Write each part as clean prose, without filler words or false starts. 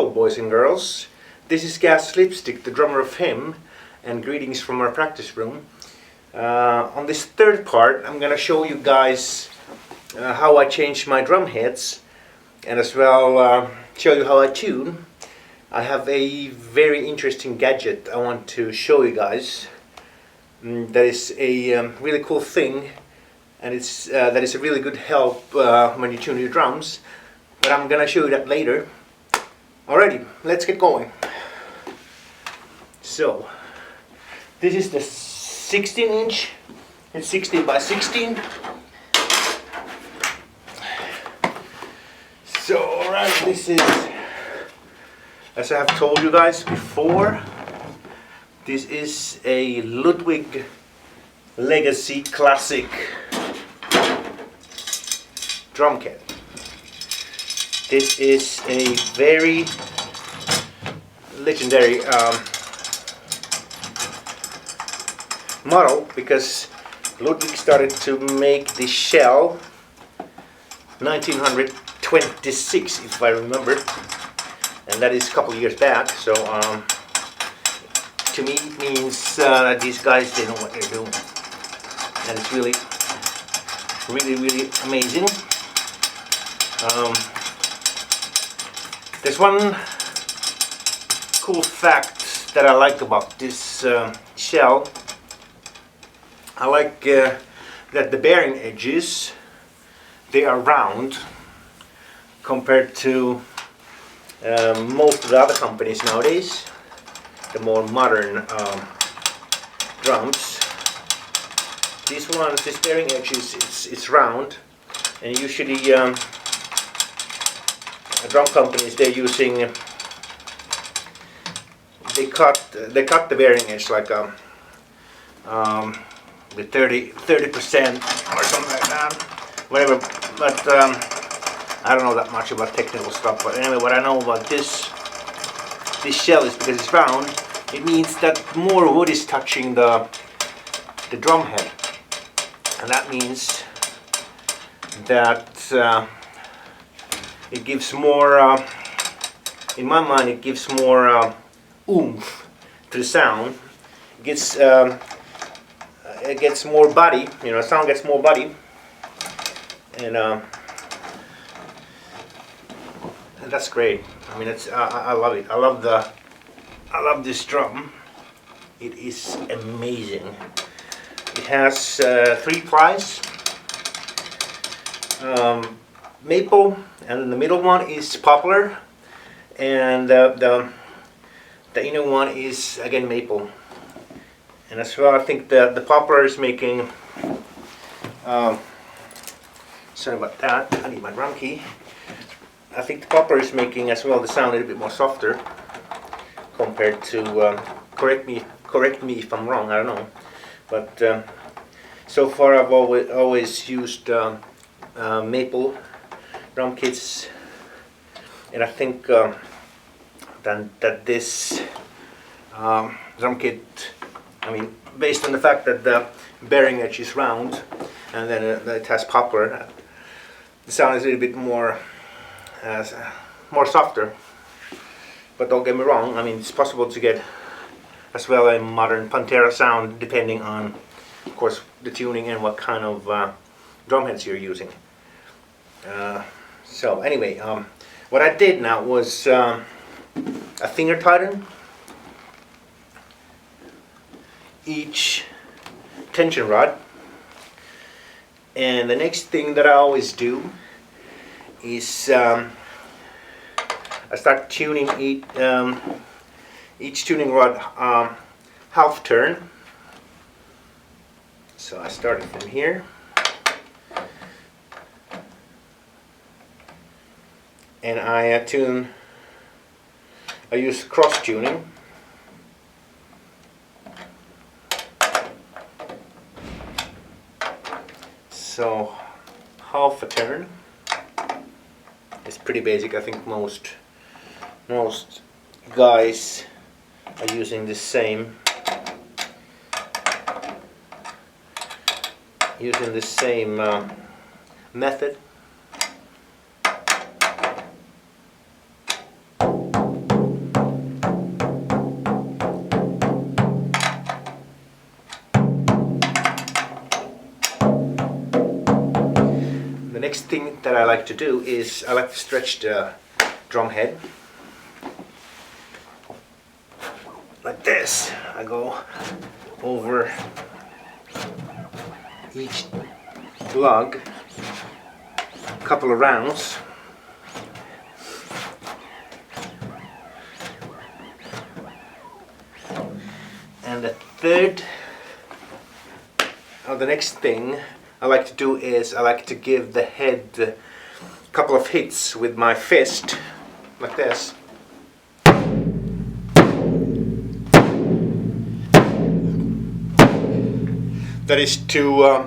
Hello boys and girls, this is Gas Lipstick, the drummer of Him, and greetings from our practice room. On this third part I'm gonna show you guys how I change my drum heads, and as well show you how I tune. I have a very interesting gadget I want to show you guys. That is a really cool thing, and that is a really good help when you tune your drums, but I'm gonna show you that later. Alrighty, let's get going. So, this is the 16 inch, it's 16 by 16. So, alright, this is, as I have told you guys before, this is a Ludwig Legacy Classic drum kit. This is a very legendary model, because Ludwig started to make the shell 1926, if I remember, and that is a couple years back. So to me it means that these guys, they know what they're doing, and it's really amazing. There's one cool fact that I like about this shell. I like that the bearing edges, they are round compared to most of the other companies nowadays, the more modern drums. This bearing edge it's round, and usually drum companies, they're using, they cut the bearing edge like with 30% or something like that, whatever. But I don't know that much about technical stuff. But anyway, what I know about this shell is, because it's round, it means that more wood is touching the drum head, and that means that it gives more, in my mind, it gives more oomph to the sound. It gets more body, you know, sound gets more body, and that's great. I mean, I love it. I love this drum. It is amazing. It has 3 plies. Maple, and the middle one is poplar, and the inner one is again maple. And as well, I think the poplar is making, sorry about that, I need my drum key. I think the poplar is making as well the sound a little bit more softer compared to, correct me if I'm wrong, I don't know, but so far I've always used maple drum kits, and I think that this drum kit, I mean, based on the fact that the bearing edge is round and then it has poplar, the sound is a little bit more softer. But don't get me wrong, I mean, it's possible to get as well a modern Pantera sound, depending on, of course, the tuning and what kind of drum heads you're using. So anyway, what I did now was a finger tighten each tension rod, and the next thing that I always do is I start tuning each tuning rod half turn. So I started from here, and I use cross tuning. So half a turn is pretty basic. I think most guys are using the same method. next thing that I like to do is I like to stretch the drum head like this. I go over each lug a couple of rounds. And the next thing I like to do is I like to give the head a couple of hits with my fist, like this. That is to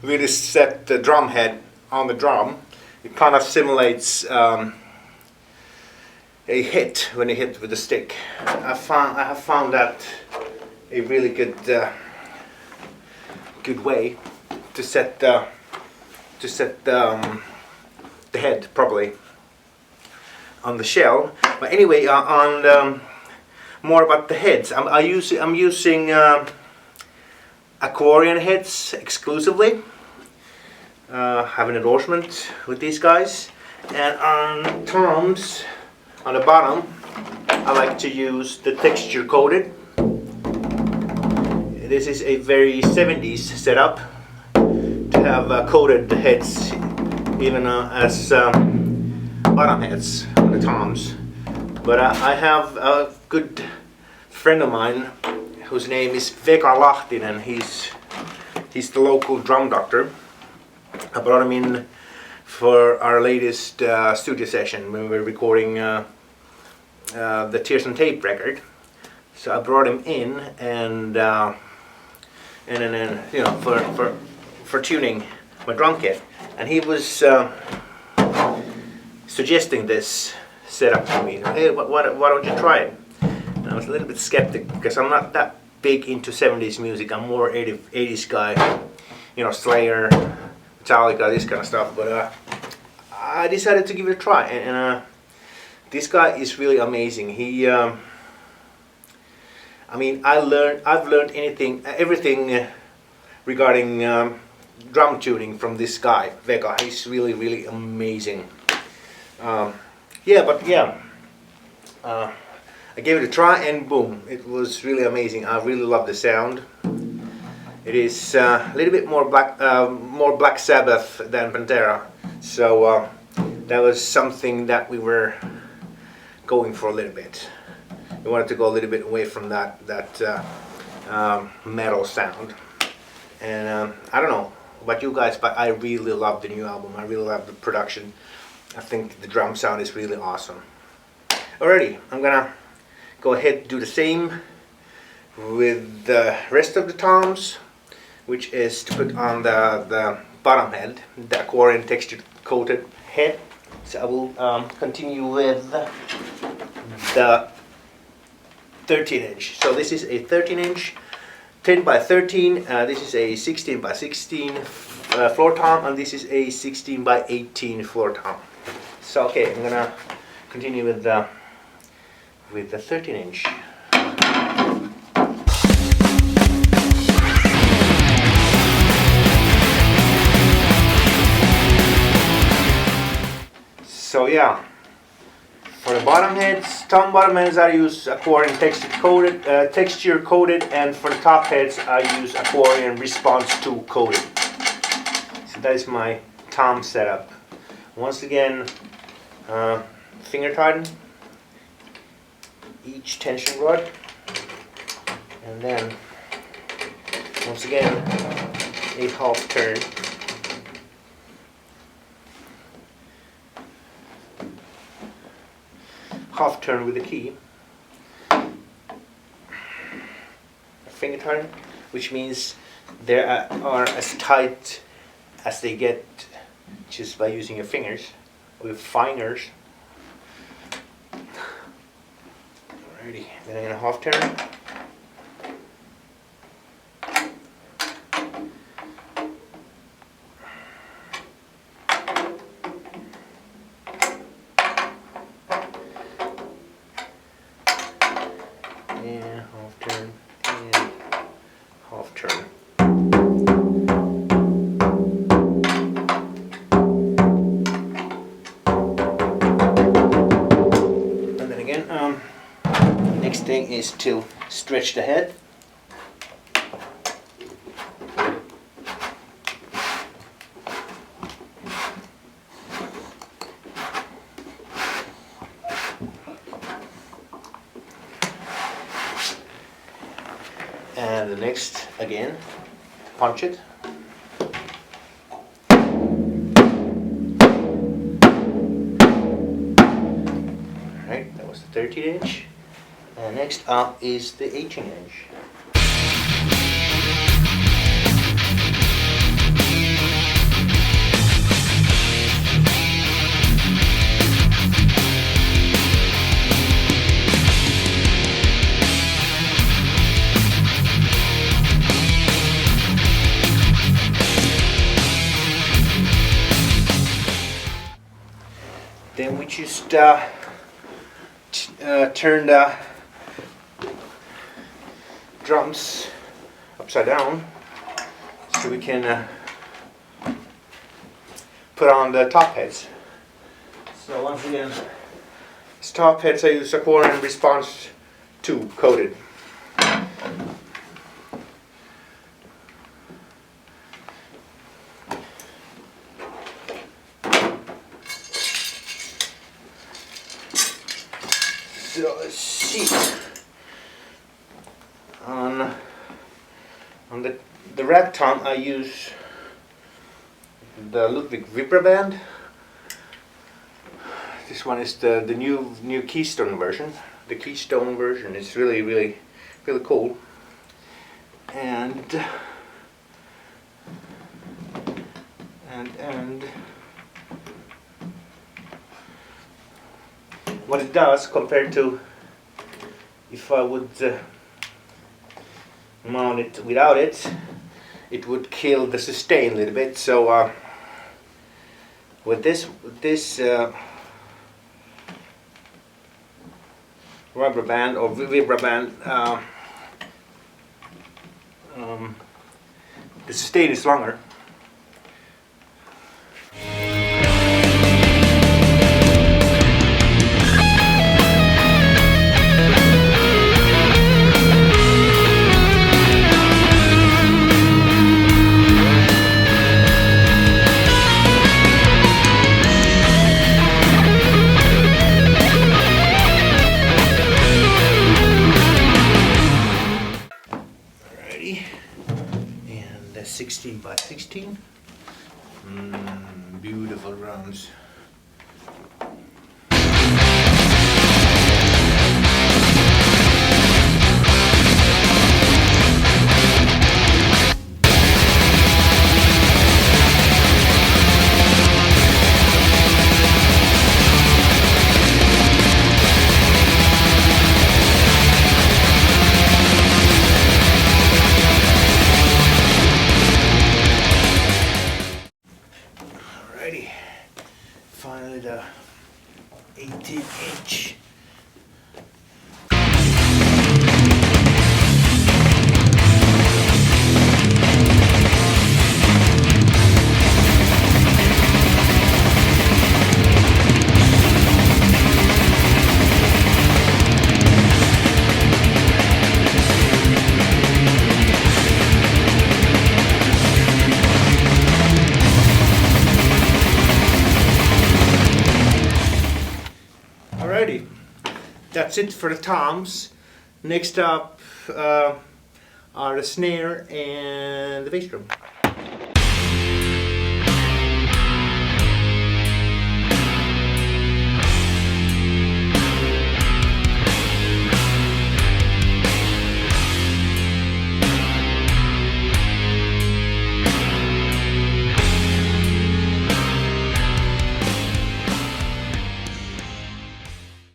really set the drum head on the drum. It kind of simulates a hit when you hit with the stick. I have found that a really good way to set the head properly on the shell. But anyway, on more about the heads, I'm using Aquarian heads exclusively. Have an endorsement with these guys. And on toms, on the bottom, I like to use the texture coated. This is a very 70s setup to have coated heads, even as bottom heads on the toms. But I have a good friend of mine whose name is Veka Lahtinen. He's the local drum doctor. I brought him in for our latest studio session when we were recording the Tears on Tape record. So I brought him in and then you know, for tuning my drum kit, and he was suggesting this setup to me. Hey, why don't you try it? And I was a little bit skeptic because I'm not that big into 70s music. I'm more 80s guy, you know, Slayer, Metallica, this kind of stuff. But I decided to give it a try, and this guy is really amazing. He I mean, I've learned everything regarding drum tuning from this guy, Vega. He's really amazing. I gave it a try, and boom, it was really amazing. I really love the sound. It is a little bit more Black Sabbath than Pantera, so that was something that we were going for a little bit. We wanted to go a little bit away from that metal sound, and I don't know about you guys, but I really love the new album. I really love the production. I think the drum sound is really awesome. Alrighty, I'm gonna go ahead and do the same with the rest of the toms, which is to put on the bottom head, the Aquarian texture coated head. So I will continue with the 13-inch. So this is a 13-inch, 10 by 13. This is a 16 by 16 floor tom, and this is a 16 by 18 floor tom. So okay, I'm gonna continue with the 13-inch. So yeah, for the bottom heads, tom bottom heads, I use Aquarian texture coated, and for the top heads I use Aquarian Response 2 coated. So that is my tom setup. Once again, finger tighten each tension rod, and then once again a half turn. Half turn with the key. A finger turn, which means they are as tight as they get just by using your fingers with fingers. Alrighty, then I'm gonna half turn. And half turn, and half turn. Next thing is to stretch the head. And the next, again, punch it. Alright, that was the 13-inch. And next up is the 18-inch. Then we just turn the drums upside down so we can put on the top heads. So once again, these top heads I use Aquarian Response 2 coated. So let's see. On the rat tom I use the Ludwig Vibraband. This one is the new Keystone version. The Keystone version is really cool. And what it does compared to if I would mount it without it, it would kill the sustain a little bit. So with this rubber band or Vibraband, the sustain is longer. And that's 16 by 16. Beautiful drums. Finally the 18-inch. Alrighty, that's it for the toms. Next up are the snare and the bass drum.